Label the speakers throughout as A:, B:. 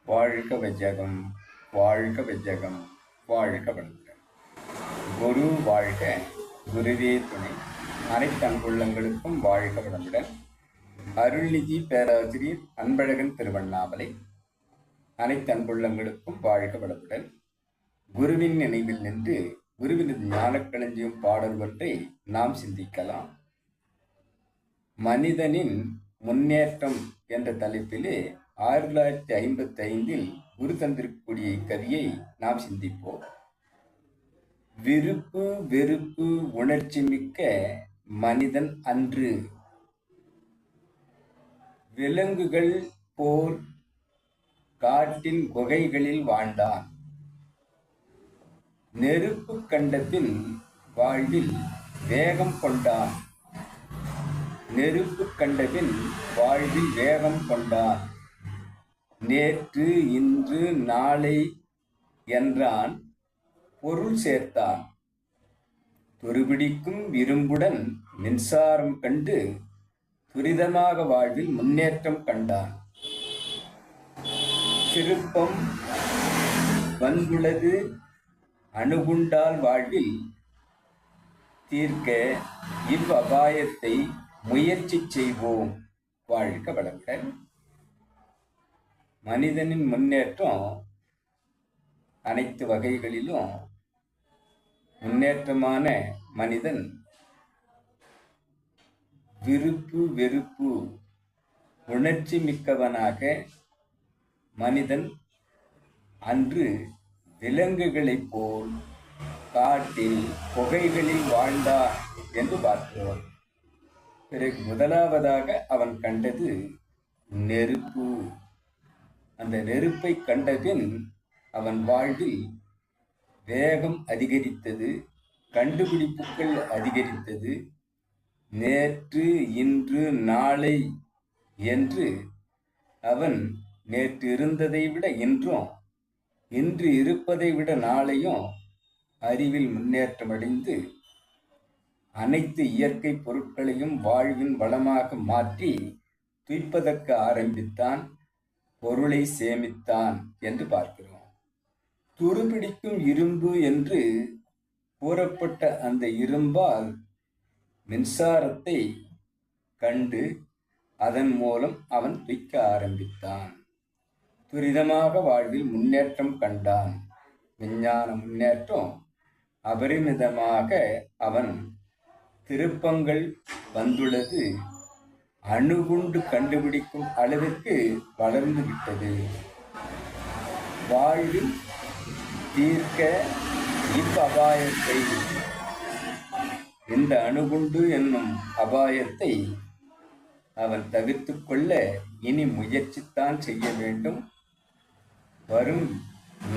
A: வாழ்க வையகம், வாழ்க வையகம், வாழ்க வளமுடன். குரு வாழ்க, குருவே துணை. அனைத்து அன்புள்ளங்களுக்கும் வாழ்க வளமுடன். அருள்நிதி பேராசிரியர் அன்பழகன் திருவண்ணாமலை. அனைத்து அன்புள்ளங்களுக்கும் வாழ்க வளமுடன். குருவின் நினைவில் நின்று குருவினது ஞானக்களஞ்சியம் பாடல் ஒன்றை நாம் சிந்திக்கலாம். மனிதனின் முன்னேற்றம் என்ற தலைப்பிலே 1955 குரு தந்திருக்கக்கூடிய இக்கதையை நாம் சிந்திப்போம். விருப்பு வெறுப்பு உணர்ச்சி மிக்க மனிதன் அன்று. விலங்குகள் போல் காட்டின் குகைகளில் வாழ்ந்தான். நெருப்பு கண்டபின் வாழ்வில் வேகம் கொண்டான். நெருப்பு கண்டபின் வாழ்வில் வேகம் கொண்டான். நேற்று இன்று நாளை என்றான், பொருள் சேர்த்தான். துருபிடிக்கும் இரும்புடன் மின்சாரம் கண்டு துரிதமாக வாழ்வில் முன்னேற்றம் கண்டான். திருப்பம் வந்துள்ளது அணுகுண்டால் வாழ்வில் தீர்க்க இவ்வபாயத்தை முயற்சி செய்வோம். வாழ்க வளமுடன். மனிதனின் முன்னேற்றம் அனைத்து வகைகளிலும் முன்னேற்றமான மனிதன் விருப்பு வெறுப்பு உணர்ச்சி மிக்கவனாக மனிதன் அன்று விலங்குகளைப் போல் காட்டில் குகைகளில் வாழ்ந்தான் என்று பார்க்கிறோம். பிறகு முதலாவதாக அவன் கண்டது நெருப்பு. அந்த நெருப்பை கண்டபின் அவன் வாழ்வில் வேகம் அதிகரித்தது, கண்டுபிடிப்புகள் அதிகரித்தது. நேற்று இன்று நாளை என்று அவன் நேற்று இருந்ததை விட இன்றும், இன்று இருப்பதை விட நாளையும் அறிவில் முன்னேற்றமடைந்து அனைத்து இயற்கை பொருட்களையும் வாழ்வின் வளமாக மாற்றி துய்ப்பதற்கு ஆரம்பித்தான். பொருளை சேமித்தான் என்று பார்க்கிறோம். துருபிடிக்கும் இரும்பு என்று கூறப்பட்ட அந்த இரும்பால் மின்சாரத்தை கண்டு அதன் மூலம் அவன் துய்க்க ஆரம்பித்தான். துரிதமாக வாழ்வில் முன்னேற்றம் கண்டான். விஞ்ஞான முன்னேற்றம் அபரிமிதமாக அவன் திருப்பங்கள் வந்துள்ளது அணுகுண்டு கண்டுபிடிக்கும் அளவிற்கு வளர்ந்து விட்டது. வாழ்வில் தீர்க்க இவ்வபாயத்தை, இந்த அணுகுண்டு என்னும் அபாயத்தை அவன் தவிர்த்து கொள்ள இனி முயற்சித்தான் செய்ய வேண்டும். வரும்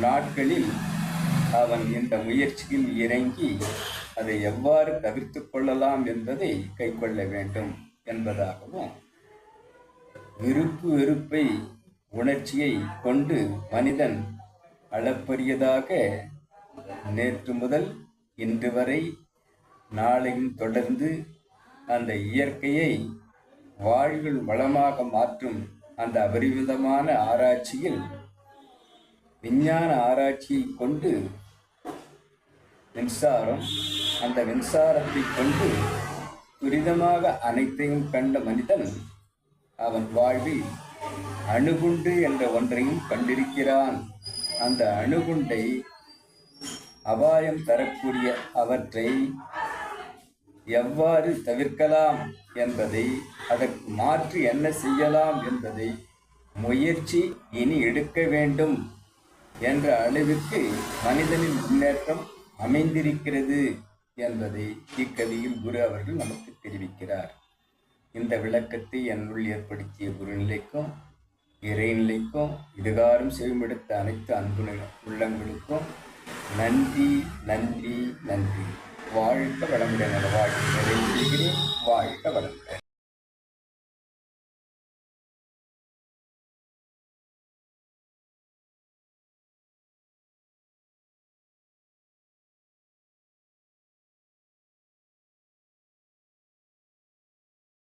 A: நாட்களில் அவன் இந்த முயற்சியில் இறங்கி அதை எவ்வாறு தவிர்த்து கொள்ளலாம் என்பதை கை கொள்ள வேண்டும் என்பதாகவும், விருப்பு வெறுப்பை உணர்ச்சியை கொண்டு மனிதன் அளப்பரியதாக நேற்று முதல் இன்று வரை நாளையும் தொடர்ந்து அந்த இயற்கையை வாழ்வில் வளமாக மாற்றும் அந்த அபரிமிதமான ஆராய்ச்சியில், விஞ்ஞான ஆராய்ச்சியை கொண்டு மின்சாரம், அந்த மின்சாரத்தை கொண்டு துரிதமாக அனைத்தையும் கண்ட மனிதன் அவன் வாழ்வில் அணுகுண்டு என்ற ஒன்றையும் கண்டிருக்கிறான். அந்த அணுகுண்டை, அபாயம் தரக்கூடிய அவற்றை எவ்வாறு தவிர்க்கலாம் என்பதை, அதற்கு மாற்றி என்ன செய்யலாம் என்பதை முயற்சி இனி எடுக்க வேண்டும் என்ற அளவிற்கு மனிதனின் முன்னேற்றம் அமைந்திருக்கிறது என்பதை இக்கதையில் குரு அவர்கள் நமக்கு தெரிவிக்கிறார். இந்த விளக்கத்தை என்னுள் ஏற்படுத்திய குருநிலைக்கும் இறைநிலைக்கும் இதுகாரும் செவிமெடுத்த அனைத்து அன்பு உள்ளங்களுக்கும் நன்றி, நன்றி, நன்றி. வாழ்க வளமுடன். வாழ்க்கை நிறைவு செய்கிறேன். வாழ்க வளமுடன்.